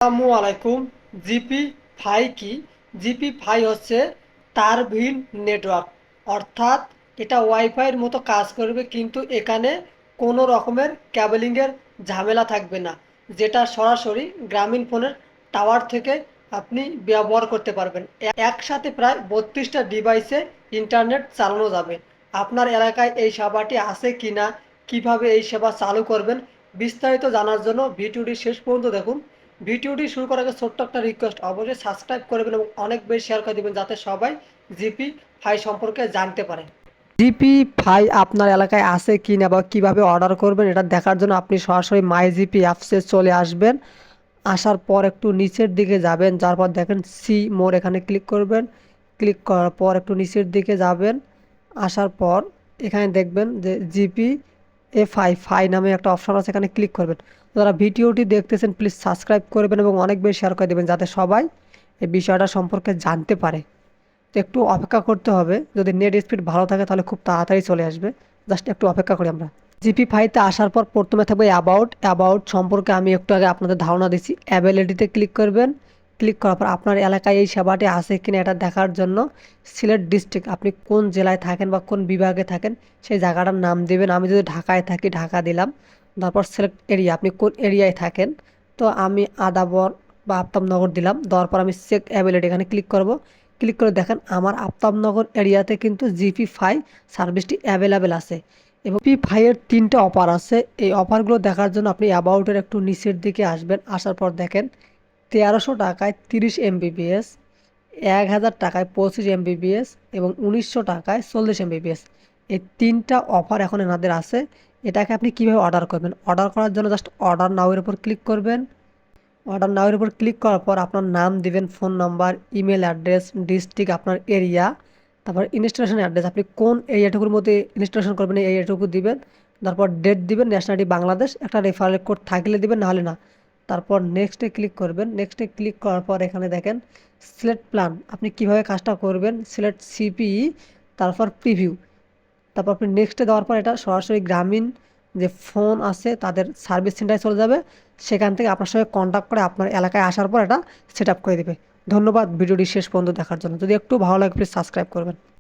আসসালামু আলাইকুম। GP phi কি? জিপি ফাই হচ্ছে তারবিহীন নেটওয়ার্ক, অর্থাৎ এটা ওয়াইফাইয়ের মতো কাজ করবে, কিন্তু এখানে কোনো রকমের ক্যাবেলিংয়ের ঝামেলা থাকবে না, যেটা সরাসরি গ্রামীণ ফোনের টাওয়ার থেকে আপনি ব্যবহার করতে পারবেন। একসাথে প্রায় 32টা ডিভাইসে ইন্টারনেট চালানো যাবে। আপনার এলাকায় এই সেবাটি আছে কি না, কীভাবে এই সেবা চালু করবেন, বিস্তারিত জানার জন্য ভিডিওটি শেষ পর্যন্ত দেখুন। ভিডিওটি শুরু করার আগে ছোট্ট একটা রিকোয়েস্ট, অবশ্যই সাবস্ক্রাইব করবেন এবং অনেক বেশি শেয়ার করে দেবেন, যাতে সবাই জিপি ফাই সম্পর্কে জানতে পারে। জিপি ফাই আপনার এলাকায় আছে কি না বা কীভাবে অর্ডার করবেন এটা দেখার জন্য আপনি সরাসরি মাই জিপি অ্যাপসে চলে আসবেন। আসার পর একটু নিচের দিকে যাবেন, যার পর দেখেন সি মোর, এখানে ক্লিক করবেন। ক্লিক করার পর একটু নিচের দিকে যাবেন। আসার পর এখানে দেখবেন যে জিপি ফাই ফাই নামে একটা অপশন আছে, এখানে ক্লিক করবেন। যারা ভিডিওটি দেখতেছেন প্লিজ সাবস্ক্রাইব করবেন এবং অনেক বেশি শেয়ার করে দেবেন, যাতে সবাই এই বিষয়টা সম্পর্কে জানতে পারে। তো একটু অপেক্ষা করতে হবে, যদি নেট স্পিড ভালো থাকে তাহলে খুব তাড়াতাড়ি চলে আসবে। জাস্ট একটু অপেক্ষা করি আমরা। জিপি ফাইতে আসার পর প্রথমে থাকবে অ্যাবাউট। অ্যাবাউট সম্পর্কে আমি একটু আগে আপনাদের ধারণা দিচ্ছি। অ্যাভেলেবিলিটিতে ক্লিক করবেন। ক্লিক করার পর আপনার এলাকায় এই সেবাটি আছে কিনা এটা দেখার জন্য সিলেট ডিস্ট্রিক্ট, আপনি কোন জেলায় থাকেন বা কোন বিভাগে থাকেন সেই জায়গাটার নাম দেবেন। আমি যদি ঢাকায় থাকি ঢাকা দিলাম। তারপর সিলেক্ট এরিয়া, আপনি কোন এরিয়ায় থাকেন। তো আমি আদাবর বা আফতাবনগর দিলাম। দেওয়ার পর আমি চেক অ্যাভেলেবিলিটি এখানে ক্লিক করব। ক্লিক করে দেখেন আমার আফতাবনগর এরিয়াতে কিন্তু জিপি ফাই সার্ভিসটি অ্যাভেলেবেল আছে। এবং পি ফাইয়ের 3টা অফার আছে। এই অফারগুলো দেখার জন্য আপনি অ্যাবাউটের একটু নিচের দিকে আসবেন। আসার পর দেখেন 1300 টাকায় 30 এমবিপিএস, 1000 টাকায় 25 এমবিপিএস এবং 1900 টাকায় 40 এমবিপিএস। এই 3টা অফার এখন এনাদের আছে। এটাকে আপনি কিভাবে অর্ডার করবেন? অর্ডার করার জন্য জাস্ট অর্ডার নাও এর উপর ক্লিক করবেন। অর্ডার নাও এর উপর ক্লিক করার পর আপনার নাম দিবেন, phone number, email address, district, আপনার এরিয়া, তারপর ইনস্টলেশন অ্যাড্রেস, আপনি কোন এরিয়াটুকুর মধ্যে ইনস্টলেশন করবেন এই এরিয়াটুকু দিবেন। তারপর ডেট দিবেন, ন্যাশনালিটি বাংলাদেশ, একটা রেফারেল কোড থাকলে দিবেন, নাহলে না। তারপর নেক্সটে ক্লিক করবেন। নেক্সটে ক্লিক করার পর এখানে দেখেন সিলেক্ট প্ল্যান, আপনি কিভাবে কাজটা করবেন, সিলেক্ট সিপিই, তারপর প্রিভিউ। তারপর আপনি নেক্সটে দেওয়ার পর এটা সরাসরি গ্রামীণ যে ফোন আছে তাদের সার্ভিস সেন্টারে চলে যাবে। সেখান থেকে আপনার সঙ্গে কন্ট্যাক্ট করে আপনার এলাকায় আসার পর এটা সেট আপ করে দেবে। ধন্যবাদ ভিডিওটি শেষ পর্যন্ত দেখার জন্য। যদি একটু ভালো লাগে প্লিজ সাবস্ক্রাইব করবেন।